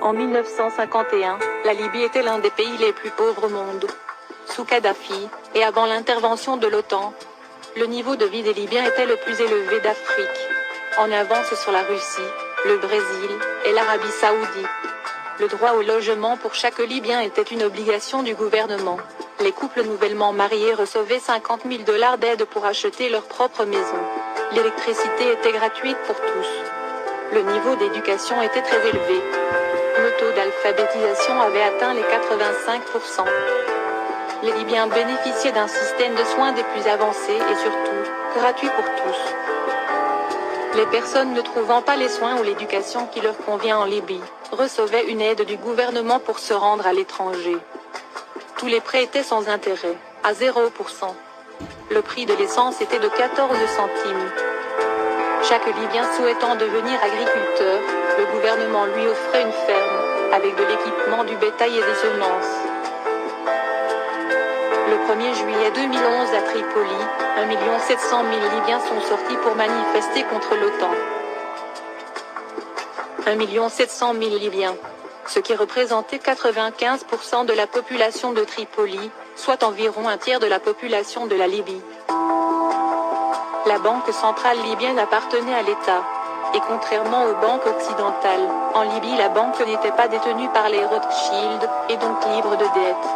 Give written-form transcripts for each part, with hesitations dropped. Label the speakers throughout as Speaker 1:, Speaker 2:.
Speaker 1: En 1951, la Libye était l'un des pays les plus pauvres au monde. Sous Kadhafi, et avant l'intervention de l'OTAN, le niveau de vie des Libyens était le plus élevé d'Afrique, en avance sur la Russie, le Brésil et l'Arabie Saoudite. Le droit au logement pour chaque Libyen était une obligation du gouvernement. Les couples nouvellement mariés recevaient 50 000 $ d'aide pour acheter leur propre maison. L'électricité était gratuite pour tous. Le niveau d'éducation était très élevé. Le taux d'alphabétisation avait atteint les 85%. Les Libyens bénéficiaient d'un système de soins des plus avancés et surtout, gratuit pour tous. Les personnes ne trouvant pas les soins ou l'éducation qui leur convient en Libye, recevaient une aide du gouvernement pour se rendre à l'étranger. Tous les prêts étaient sans intérêt, à 0%. Le prix de l'essence était de 14 centimes. Chaque Libyen souhaitant devenir agriculteur, le gouvernement lui offrait une ferme, avec de l'équipement, du bétail et des semences. Le 1er juillet 2011 à Tripoli, 1 700 000 Libyens sont sortis pour manifester contre l'OTAN. 1 700 000 Libyens, ce qui représentait 95% de la population de Tripoli, soit environ un tiers de la population de la Libye. La banque centrale libyenne appartenait à l'État. Et contrairement aux banques occidentales, en Libye la banque n'était pas détenue par les Rothschild, et donc libre de dettes.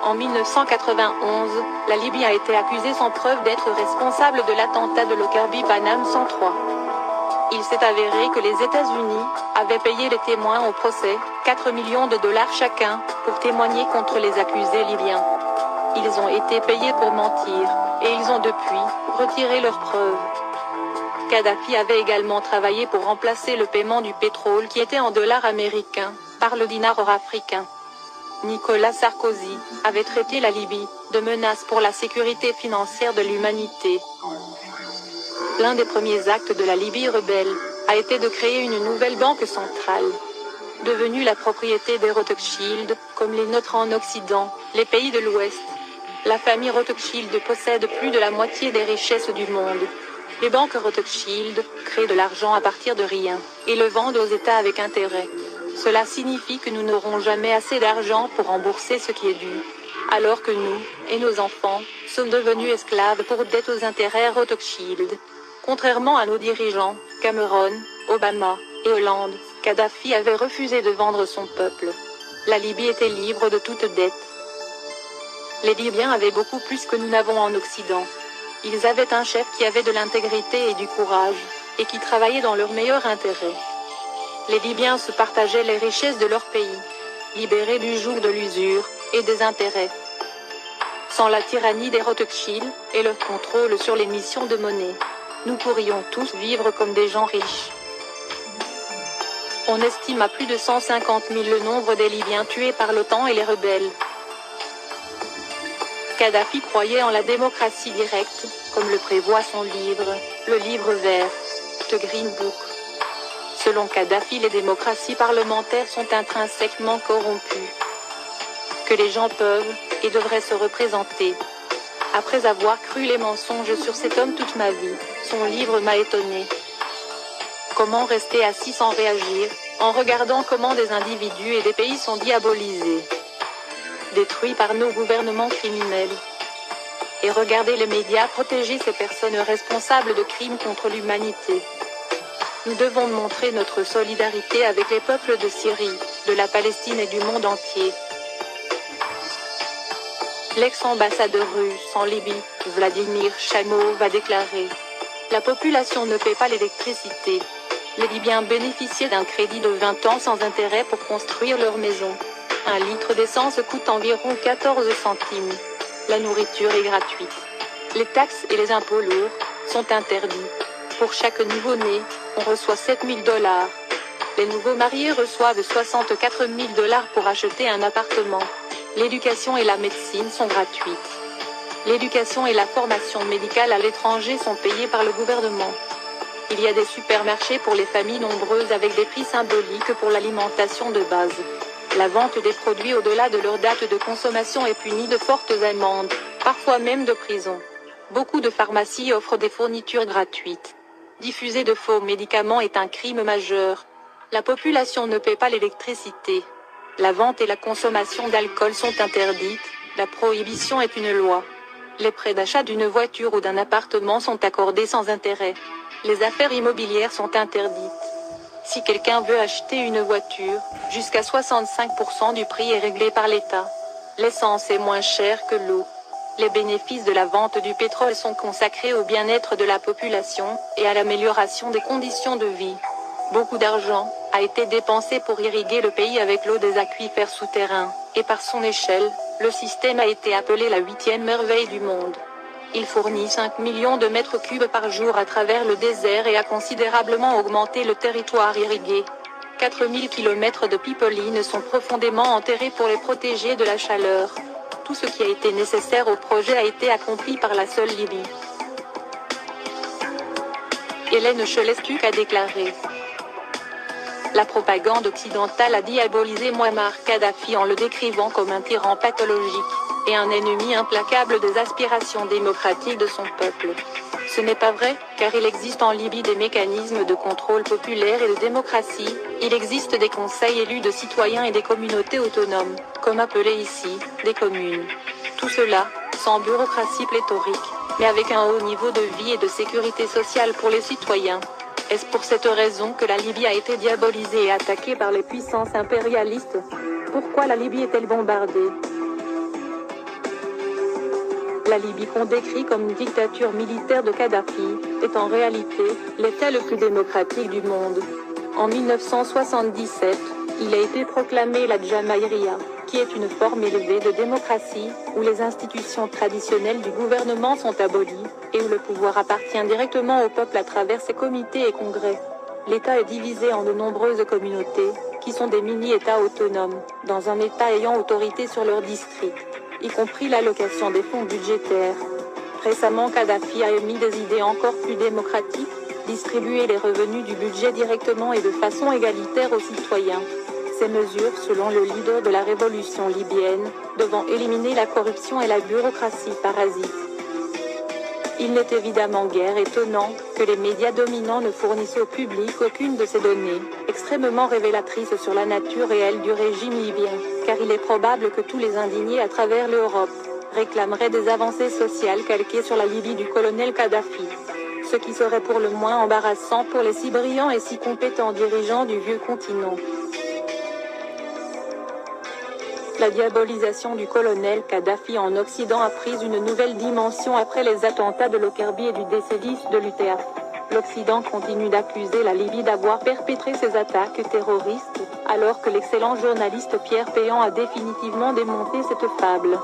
Speaker 1: En 1991, la Libye a été accusée sans preuve d'être responsable de l'attentat de Lockerbie Paname 103. Il s'est avéré que les États-Unis avaient payé les témoins au procès, 4 millions de $ chacun, pour témoigner contre les accusés libyens. Ils ont été payés pour mentir, et ils ont depuis retiré leurs preuves. Kadhafi avait également travaillé pour remplacer le paiement du pétrole qui était en dollars américains, par le dinar africain. Nicolas Sarkozy avait traité la Libye de menace pour la sécurité financière de l'humanité. L'un des premiers actes de la Libye rebelle a été de créer une nouvelle banque centrale, devenue la propriété des Rothschild, comme les nôtres en Occident, les pays de l'Ouest. La famille Rothschild possède plus de la moitié des richesses du monde. Les banques Rothschild créent de l'argent à partir de rien, et le vendent aux États avec intérêt. Cela signifie que nous n'aurons jamais assez d'argent pour rembourser ce qui est dû, alors que nous, et nos enfants, sommes devenus esclaves pour dette aux intérêts Rothschild. Contrairement à nos dirigeants, Cameron, Obama et Hollande, Kadhafi avait refusé de vendre son peuple. La Libye était libre de toute dette. Les Libyens avaient beaucoup plus que nous n'avons en Occident. Ils avaient un chef qui avait de l'intégrité et du courage, et qui travaillait dans leur meilleur intérêt. Les Libyens se partageaient les richesses de leur pays, libérés du joug de l'usure et des intérêts. Sans la tyrannie des Rothschild et leur contrôle sur l'émission de monnaie, nous pourrions tous vivre comme des gens riches. On estime à plus de 150 000 le nombre des Libyens tués par l'OTAN et les rebelles. Kadhafi croyait en la démocratie directe, comme le prévoit son livre, le livre vert, The Green Book. Selon Kadhafi, les démocraties parlementaires sont intrinsèquement corrompues. Que les gens peuvent et devraient se représenter. Après avoir cru les mensonges sur cet homme toute ma vie, son livre m'a étonné. Comment rester assis sans réagir, en regardant comment des individus et des pays sont diabolisés, détruits par nos gouvernements criminels. Et regarder les médias protéger ces personnes responsables de crimes contre l'humanité. Nous devons montrer notre solidarité avec les peuples de Syrie, de la Palestine et du monde entier. L'ex-ambassadeur russe en Libye, Vladimir Chamov, a déclaré « La population ne paie pas l'électricité. Les Libyens bénéficiaient d'un crédit de 20 ans sans intérêt pour construire leur maison. 1 litre d'essence coûte environ 14 centimes. La nourriture est gratuite. Les taxes et les impôts lourds sont interdits. Pour chaque nouveau-né, on reçoit 7 000 $. Les nouveaux mariés reçoivent 64 000 $ pour acheter un appartement. L'éducation et la médecine sont gratuites. L'éducation et la formation médicale à l'étranger sont payées par le gouvernement. Il y a des supermarchés pour les familles nombreuses avec des prix symboliques pour l'alimentation de base. La vente des produits au-delà de leur date de consommation est punie de fortes amendes, parfois même de prison. Beaucoup de pharmacies offrent des fournitures gratuites. Diffuser de faux médicaments est un crime majeur. La population ne paie pas l'électricité. La vente et la consommation d'alcool sont interdites, la prohibition est une loi. Les prêts d'achat d'une voiture ou d'un appartement sont accordés sans intérêt. Les affaires immobilières sont interdites. Si quelqu'un veut acheter une voiture, jusqu'à 65% du prix est réglé par l'État. L'essence est moins chère que l'eau. Les bénéfices de la vente du pétrole sont consacrés au bien-être de la population et à l'amélioration des conditions de vie. Beaucoup d'argent a été dépensé pour irriguer le pays avec l'eau des aquifères souterrains, et par son échelle, le système a été appelé la 8e merveille du monde. Il fournit 5 millions de mètres cubes par jour à travers le désert et a considérablement augmenté le territoire irrigué. 4000 km de pipelines sont profondément enterrés pour les protéger de la chaleur. Tout ce qui a été nécessaire au projet a été accompli par la seule Libye. Hélène Chelestuk a déclaré: la propagande occidentale a diabolisé Mouammar Kadhafi en le décrivant comme un tyran pathologique et un ennemi implacable des aspirations démocratiques de son peuple. Ce n'est pas vrai, car il existe en Libye des mécanismes de contrôle populaire et de démocratie, il existe des conseils élus de citoyens et des communautés autonomes, comme appelées ici, des communes. Tout cela, sans bureaucratie pléthorique, mais avec un haut niveau de vie et de sécurité sociale pour les citoyens. Est-ce pour cette raison que la Libye a été diabolisée et attaquée par les puissances impérialistes? Pourquoi la Libye est-elle bombardée? La Libye qu'on décrit comme une dictature militaire de Kadhafi, est en réalité l'État le plus démocratique du monde. En 1977, il a été proclamé la Jamaïria, qui est une forme élevée de démocratie, où les institutions traditionnelles du gouvernement sont abolies, et où le pouvoir appartient directement au peuple à travers ses comités et congrès. L'État est divisé en de nombreuses communautés, qui sont des mini-États autonomes, dans un État ayant autorité sur leur district, y compris l'allocation des fonds budgétaires. Récemment, Kadhafi a émis des idées encore plus démocratiques, distribuer les revenus du budget directement et de façon égalitaire aux citoyens. Ces mesures, selon le leader de la révolution libyenne, devant éliminer la corruption et la bureaucratie parasite. Il n'est évidemment guère étonnant que les médias dominants ne fournissent au public aucune de ces données, extrêmement révélatrices sur la nature réelle du régime libyen, car il est probable que tous les indignés à travers l'Europe réclameraient des avancées sociales calquées sur la Libye du colonel Kadhafi. Ce qui serait pour le moins embarrassant pour les si brillants et si compétents dirigeants du vieux continent. La diabolisation du colonel Kadhafi en Occident a pris une nouvelle dimension après les attentats de Lockerbie et du décédiste de l'UTF. L'Occident continue d'accuser la Libye d'avoir perpétré ces attaques terroristes, alors que l'excellent journaliste Pierre Péan a définitivement démonté cette fable.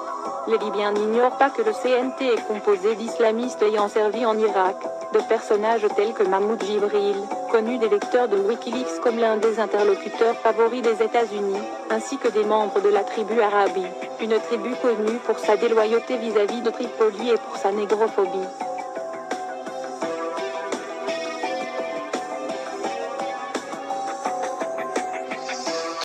Speaker 1: Les Libyens n'ignorent pas que le CNT est composé d'islamistes ayant servi en Irak, de personnages tels que Mahmoud Jibril, connu des lecteurs de Wikileaks comme l'un des interlocuteurs favoris des États-Unis, ainsi que des membres de la tribu Arabi, une tribu connue pour sa déloyauté vis-à-vis de Tripoli et pour sa négrophobie.